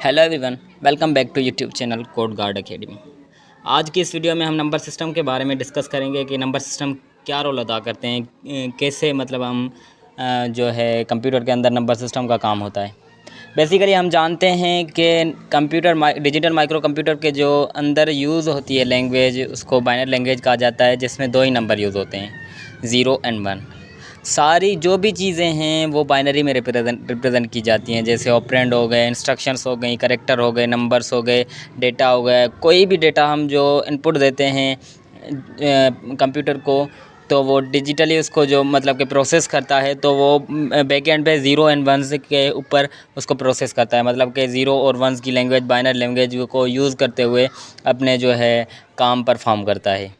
Hello everyone, welcome back to YouTube channel Code Guard Academy. आज की इस video में हम नंबर सिस्टम के बारे में डिस्कस करेंगे कि नंबर सिस्टम क्या रोल अदा करते हैं, कैसे मतलब हम जो है कंप्यूटर के अंदर नंबर सिस्टम का काम होता है। बेसिकली हम जानते हैं कि कंप्यूटर डिजिटल माइक्रो कंप्यूटर के जो अंदर यूज़ होती है लैंग्वेज, उसको बाइनरी लैंग्वेज कहा जाता है, जिसमें दो ही नंबर यूज़ होते हैं, 0 एंड 1। सारी जो भी चीज़ें हैं वो बाइनरी में रिप्रेजेंट की जाती हैं, जैसे ऑपरेंड हो गए, इंस्ट्रक्शंस हो गई, कैरेक्टर हो गए, नंबर्स हो गए, डेटा हो गया। कोई भी डेटा हम जो इनपुट देते हैं कंप्यूटर को, तो वो डिजिटली उसको जो मतलब कि प्रोसेस करता है, तो वो बैकएंड पे 0 एंड 1 के ऊपर उसको प्रोसेस करता है। मतलब कि 0 और 1 की लैंग्वेज, बाइनरी लैंग्वेज को यूज़ करते हुए अपने जो है काम परफॉर्म करता है।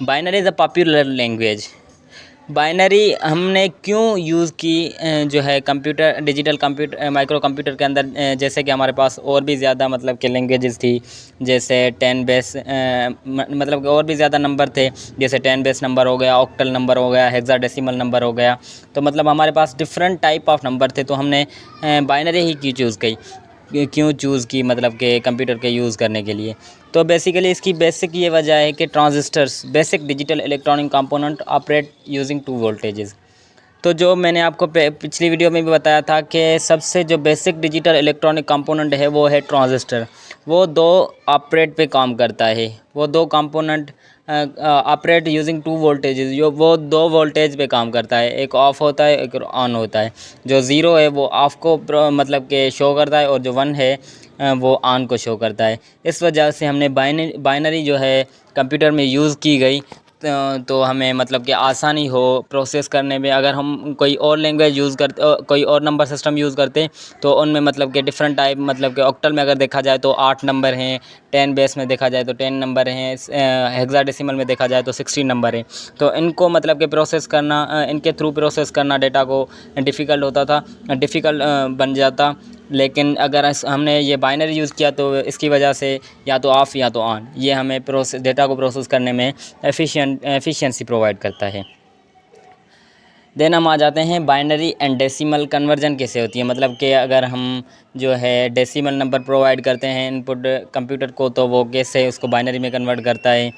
Binary is a popular language. Binary हमने क्यों यूज़ की जो है computer, digital computer, micro computer के अंदर, जैसे कि हमारे पास और भी ज़्यादा मतलब कि लैंग्वेजेस थी, जैसे 10 बेस मतलब कि और भी ज़्यादा नंबर थे, जैसे 10 बेस नंबर हो गया, ऑक्टल नंबर हो गया, हेक्साडेसिमल नंबर हो गया। तो मतलब हमारे पास डिफरेंट टाइप ऑफ नंबर थे, तो हमने बाइनरी ही क्यों चूज़ की मतलब कि कंप्यूटर के यूज़ करने के लिए। तो बेसिकली इसकी बेसिक ये वजह है कि transistors, basic digital electronic component, operate using 2 voltages. तो जो मैंने आपको पिछली वीडियो में भी बताया था कि सबसे जो बेसिक डिजिटल इलेक्ट्रॉनिक कंपोनेंट है वो है ट्रांजिस्टर। वो दो ऑपरेट पे काम करता है, वो दो कंपोनेंट ऑपरेट यूजिंग 2 वोल्टेजेस, जो वो 2 वोल्टेज पे काम करता है, एक ऑफ़ होता है, एक ऑन होता है। जो 0 है वो ऑफ़ को मतलब कि शो करता है, और जो 1 है वो ऑन को शो करता है। इस वजह से हमने बाइनरी जो है कंप्यूटर में यूज़ की गई, तो हमें मतलब कि आसानी हो प्रोसेस करने में। अगर हम कोई और लैंग्वेज यूज़ करते, कोई और नंबर सिस्टम यूज़ करते, तो उनमें मतलब कि डिफरेंट टाइप, मतलब कि ऑक्टल में अगर देखा जाए तो 8 नंबर हैं, 10 बेस में देखा जाए तो 10 नंबर हैं, हेक्साडेसिमल में देखा जाए तो 16 नंबर हैं। तो इनको मतलब कि प्रोसेस करना, इनके थ्रू प्रोसेस करना डेटा को डिफ़िकल्ट होता था, डिफ़िकल्ट बन जाता। लेकिन अगर हमने ये बाइनरी यूज़ किया तो इसकी वजह से या तो ऑफ़ या तो ऑन, ये हमें डेटा को प्रोसेस करने में एफिशिएंसी प्रोवाइड करता है। देन हम आ जाते हैं बाइनरी एंड डेसिमल कन्वर्जन कैसे होती है। मतलब कि अगर हम जो है डेसिमल नंबर प्रोवाइड करते हैं इनपुट कंप्यूटर को, तो वो कैसे उसको बाइनरी में कन्वर्ट करता है,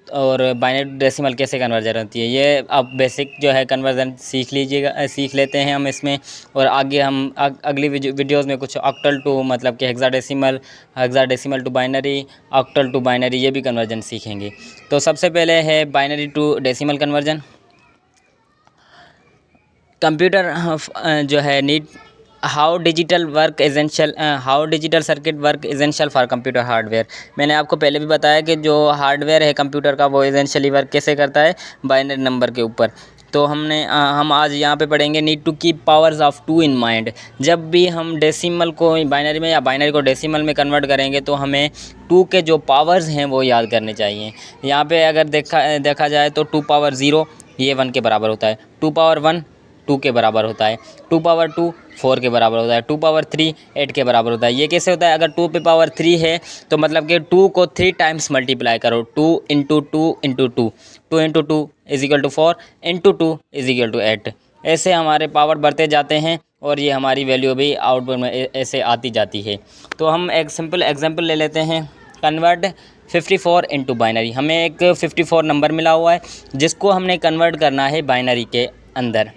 और बाइनरी डेसिमल कैसे कन्वर्जन होती है। ये आप बेसिक जो है कन्वर्जन सीख लेते हैं हम इसमें। और आगे हम अगली वीडियोज़ में कुछ ऑक्टल टू मतलब कि hexadecimal to binary, octal to binary, ये भी कन्वर्जन सीखेंगे। तो सबसे पहले है binary to decimal conversion. Computer जो है need how digital circuit work essential for computer hardware. मैंने आपको पहले भी बताया कि जो हार्डवेयर है कंप्यूटर का, वो एसेंशियली वर्क कैसे करता है, बाइनरी नंबर के ऊपर। तो हम आज यहाँ पे पढ़ेंगे need to keep powers of 2 in mind. जब भी हम डेसिमल को बाइनरी में या बाइनरी को डेसिमल में कन्वर्ट करेंगे, तो हमें 2 के जो पावर्स हैं वो याद करने चाहिए। यहाँ पे अगर देखा जाए तो 2 पावर 0 ये 1 के बराबर होता है, 2 पावर 1 2 के बराबर होता है, 2 पावर 2 4 के बराबर होता है, 2 पावर 3 8 के बराबर होता है। ये कैसे होता है? अगर 2 पे पावर 3 है तो मतलब कि 2 को 3 टाइम्स मल्टीप्लाई करो, 2 into 2 into 2, 2 into 2 is equal to 4, into 2 is equal to 8। ऐसे हमारे पावर बढ़ते जाते हैं, और ये हमारी वैल्यू भी आउटपुट में ऐसे आती जाती है। तो हम एक सिंपल एग्जाम्पल ले लेते हैं। Convert 54 into binary. हमें एक 54 नंबर मिला हुआ है, जिसको हमने कन्वर्ट करना है बाइनरी के अंदर।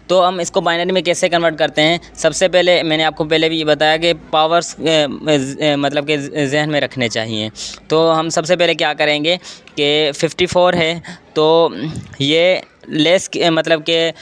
तो हम इसको बाइनरी में कैसे कन्वर्ट करते हैं? सबसे पहले मैंने आपको पहले भी ये बताया कि पावर्स मतलब कि जहन में रखने चाहिए। तो हम सबसे पहले क्या करेंगे कि 54 है, तो ये लेस मतलब कि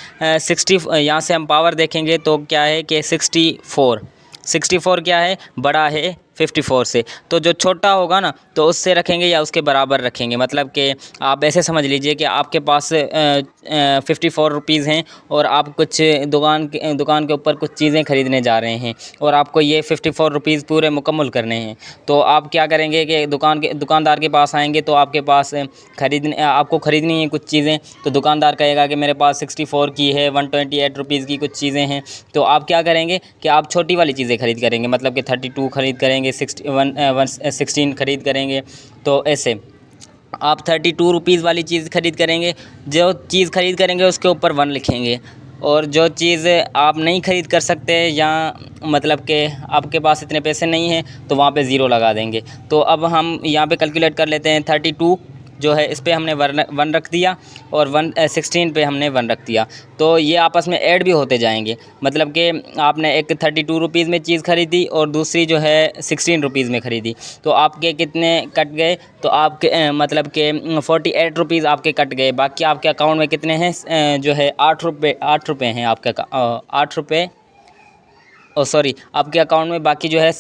60, यहाँ से हम पावर देखेंगे तो क्या है कि 64 क्या है, बड़ा है 54 से। तो जो छोटा होगा ना, तो उससे रखेंगे या उसके बराबर रखेंगे। मतलब कि आप ऐसे समझ लीजिए कि आपके पास 54 रुपीज़ हैं, और आप कुछ दुकान के ऊपर कुछ चीज़ें ख़रीदने जा रहे हैं, और आपको ये 54 रुपीज़ पूरे मुकम्मल करने हैं। तो आप क्या करेंगे कि दुकानदार के पास आएंगे, तो आपके पास आपको ख़रीदनी है कुछ चीज़ें। तो दुकानदार कहेगा कि मेरे पास 64 की है, 128 रुपीज़ की कुछ चीज़ें हैं। तो आप क्या करेंगे कि आप छोटी वाली चीज़ें खरीद करेंगे, मतलब कि 32 खरीद करेंगे, 16 खरीद करेंगे। तो ऐसे आप 32 रुपीज़ वाली चीज़ खरीद करेंगे। जो चीज़ खरीद करेंगे उसके ऊपर 1 लिखेंगे, और जो चीज़ आप नहीं ख़रीद कर सकते या मतलब कि आपके पास इतने पैसे नहीं हैं तो वहाँ पे ज़ीरो लगा देंगे। तो अब हम यहाँ पे कैलकुलेट कर लेते हैं। 32 जो है इस पे हमने वन रख दिया और 16 पे हमने 1 रख दिया। तो ये आपस में ऐड भी होते जाएंगे। मतलब कि आपने एक 32 रुपीज़ में चीज़ ख़रीदी और दूसरी जो है 16 रुपीज़ में ख़रीदी, तो आपके कितने कट गए? तो आपके मतलब के 48 रुपीज़ आपके कट गए। बाकी आपके अकाउंट में कितने हैं? जो है 8 रुपये हैं आपके 8 रुपये। सॉरी, आपके अकाउंट में बाकी जो है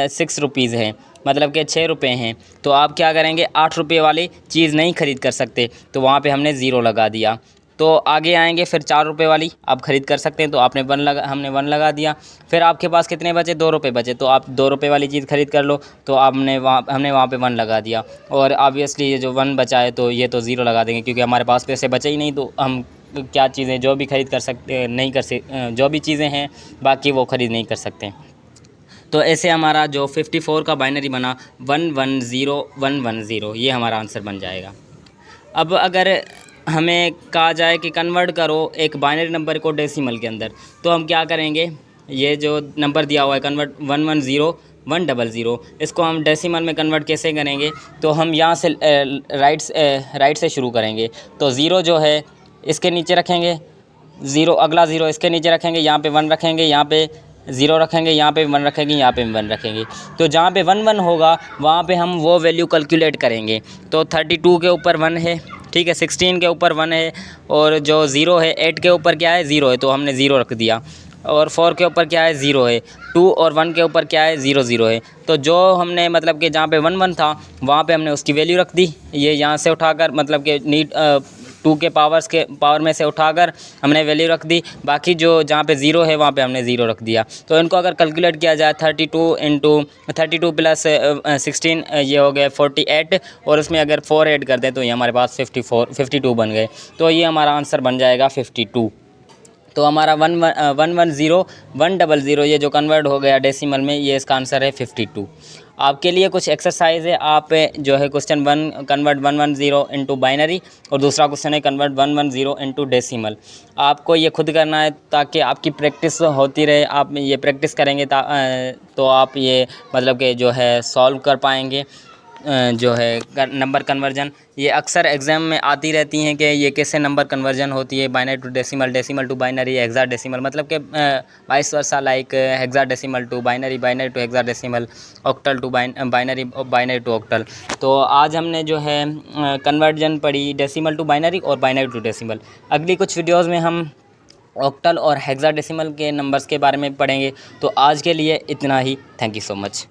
6 रुपीज़ है, मतलब कि 6 रुपये हैं। तो आप क्या करेंगे? 8 रुपये वाली चीज़ नहीं ख़रीद कर सकते, तो वहाँ पे हमने ज़ीरो लगा दिया। तो आगे आएंगे फिर 4 रुपये वाली आप ख़रीद कर सकते हैं, तो आपने हमने 1 लगा दिया। फिर आपके पास कितने बचे? 2 रुपये बचे, तो आप 2 रुपये वाली चीज़ ख़रीद कर लो, तो हमने वहाँ पे 1 लगा दिया। और ऑब्वियसली ये जो 1 बचा है तो ये तो ज़ीरो लगा देंगे, क्योंकि हमारे पास पैसे बचे ही नहीं। तो हम क्या चीज़ें जो भी ख़रीद कर सकते नहीं कर सकते, जो भी चीज़ें हैं बाकी वो ख़रीद नहीं कर सकते। तो ऐसे हमारा जो 54 का बाइनरी बना 110110, ये हमारा आंसर बन जाएगा। अब अगर हमें कहा जाए कि कन्वर्ट करो एक बाइनरी नंबर को डेसिमल के अंदर, तो हम क्या करेंगे? ये जो नंबर दिया हुआ है कन्वर्ट 110100, इसको हम डेसिमल में कन्वर्ट कैसे करेंगे? तो हम यहाँ से राइट से शुरू करेंगे। तो ज़ीरो जो है इसके नीचे रखेंगे, ज़ीरो अगला ज़ीरो इसके नीचे रखेंगे, यहाँ पे 1 रखेंगे, यहाँ पे ज़ीरो रखेंगे, यहाँ पे 1 रखेंगे, यहाँ पे 1 रखेंगे। तो जहाँ पे 1 होगा वहाँ पे हम वो वैल्यू कैलकुलेट करेंगे। तो 32 के ऊपर 1 है, ठीक है, 16 के ऊपर 1 है, और जो ज़ीरो है 8 के ऊपर क्या है? ज़ीरो है, तो हमने ज़ीरो रख दिया। और 4 के ऊपर क्या है? ज़ीरो है। 2 और 1 के ऊपर क्या है? ज़ीरो है। तो जो हमने मतलब कि जहाँ पे 1 था वहाँ पे हमने उसकी वैल्यू रख दी। ये यहाँ से उठाकर मतलब कि 2 के पावर में से उठाकर हमने वैल्यू रख दी। बाकी जो जहाँ पे ज़ीरो है वहाँ पे हमने ज़ीरो रख दिया। तो इनको अगर कैलकुलेट किया जाए 32 प्लस 16 ये हो गया 48, और उसमें अगर 4 ऐड कर दें तो ये हमारे पास 52 बन गए। तो ये हमारा आंसर बन जाएगा 52। तो हमारा 110 ये जो कन्वर्ट हो गया डेसिमल में, ये इसका आंसर है 52। आपके लिए कुछ एक्सरसाइज है। आप जो है क्वेश्चन 1 कन्वर्ट 110 इनटू बाइनरी, और दूसरा क्वेश्चन है कन्वर्ट 110 इनटू डेसिमल। आपको ये खुद करना है ताकि आपकी प्रैक्टिस होती रहे। आप ये प्रैक्टिस करेंगे तो आप ये मतलब कि जो है सॉल्व कर पाएंगे। जो है नंबर कन्वर्जन, ये अक्सर एग्ज़ाम में आती रहती हैं कि ये कैसे नंबर कन्वर्जन होती है, binary to decimal, decimal to binary, hexadecimal, मतलब कि vice versa, like hexadecimal to binary, binary to hexadecimal, octal to binary, binary to octal. तो आज हमने जो है कन्वर्जन पढ़ी डेसिमल टू बाइनरी और बाइनरी टू डेसिमल। अगली कुछ वीडियोज़ में हम ऑक्टल और हेक्साडेसिमल के नंबर्स के बारे में पढ़ेंगे। तो आज के लिए इतना ही। Thank you so much.